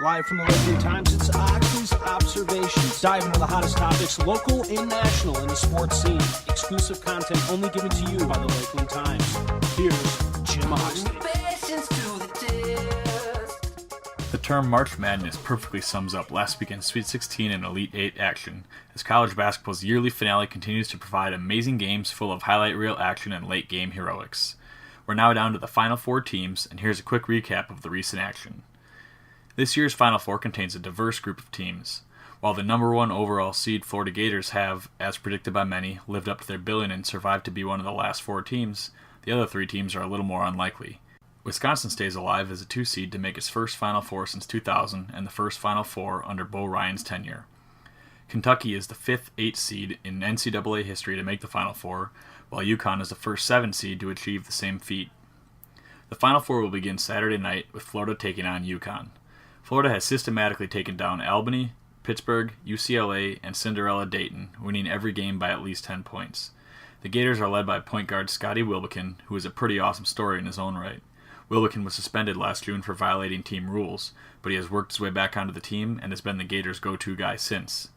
Live from the Lakeland Times, it's Oxley's Observations. Dive into the hottest topics, local and national, in the sports scene. Exclusive content only given to you by the Lakeland Times. Here's Jim Oxley. The term March Madness perfectly sums up last weekend's Sweet 16 and Elite 8 action, as college basketball's yearly finale continues to provide amazing games full of highlight reel action and late-game heroics. We're now down to the final four teams, and here's a quick recap of the recent action. This year's Final Four contains a diverse group of teams. While the number one overall seed Florida Gators have, as predicted by many, lived up to their billing and survived to be one of the last four teams, the other three teams are a little more unlikely. Wisconsin stays alive as a 2 seed to make its first Final Four since 2000 and the first Final Four under Bo Ryan's tenure. Kentucky is the 5th 8 seed in NCAA history to make the Final Four, while UConn is the first 7 seed to achieve the same feat. The Final Four will begin Saturday night with Florida taking on UConn. Florida has systematically taken down Albany, Pittsburgh, UCLA, and Cinderella Dayton, winning every game by at least 10 points. The Gators are led by point guard Scotty Wilbekin, who is a pretty awesome story in his own right. Wilbekin was suspended last June for violating team rules, but he has worked his way back onto the team and has been the Gators' go-to guy since.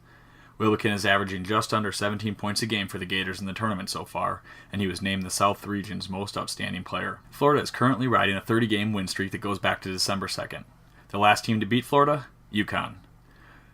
Wilbekin is averaging just under 17 points a game for the Gators in the tournament so far, and he was named the South Region's most outstanding player. Florida is currently riding a 30-game win streak that goes back to December 2nd. The last team to beat Florida? UConn.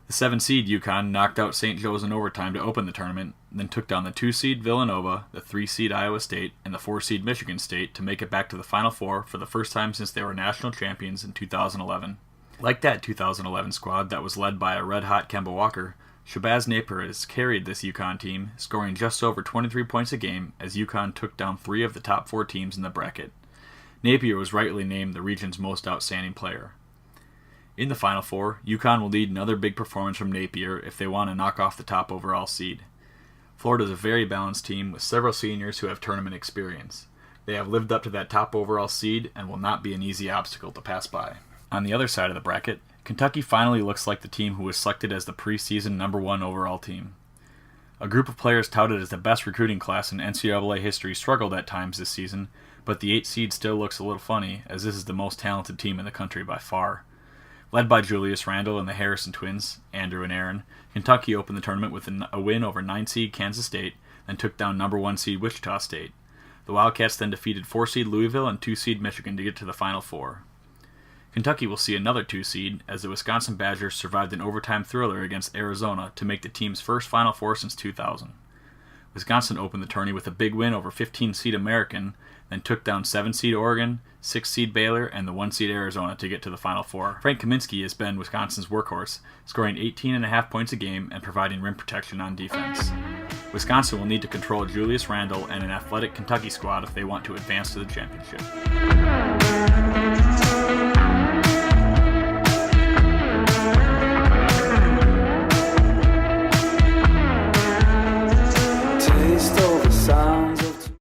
The 7 seed UConn knocked out St. Joe's in overtime to open the tournament, then took down the 2 seed Villanova, the 3 seed Iowa State, and the 4 seed Michigan State to make it back to the Final Four for the first time since they were national champions in 2011. Like that 2011 squad that was led by a red-hot Kemba Walker, Shabazz Napier has carried this UConn team, scoring just over 23 points a game as UConn took down 3 of the top 4 teams in the bracket. Napier was rightly named the region's most outstanding player. In the Final Four, UConn will need another big performance from Napier if they want to knock off the top overall seed. Florida is a very balanced team with several seniors who have tournament experience. They have lived up to that top overall seed and will not be an easy obstacle to pass by. On the other side of the bracket, Kentucky finally looks like the team who was selected as the preseason number 1 overall team. A group of players touted as the best recruiting class in NCAA history struggled at times this season, but the 8 seed still looks a little funny as this is the most talented team in the country by far. Led by Julius Randle and the Harrison twins, Andrew and Aaron, Kentucky opened the tournament with a win over 9 seed Kansas State, then took down number 1 seed Wichita State. The Wildcats then defeated 4 seed Louisville and 2 seed Michigan to get to the Final Four. Kentucky will see another 2 seed as the Wisconsin Badgers survived an overtime thriller against Arizona to make the team's first Final Four since 2000. Wisconsin opened the tourney with a big win over 15 seed American, then took down 7 seed Oregon, 6 seed Baylor, and the 1 seed Arizona to get to the Final Four. Frank Kaminsky has been Wisconsin's workhorse, scoring 18.5 points a game and providing rim protection on defense. Wisconsin will need to control Julius Randle and an athletic Kentucky squad if they want to advance to the championship.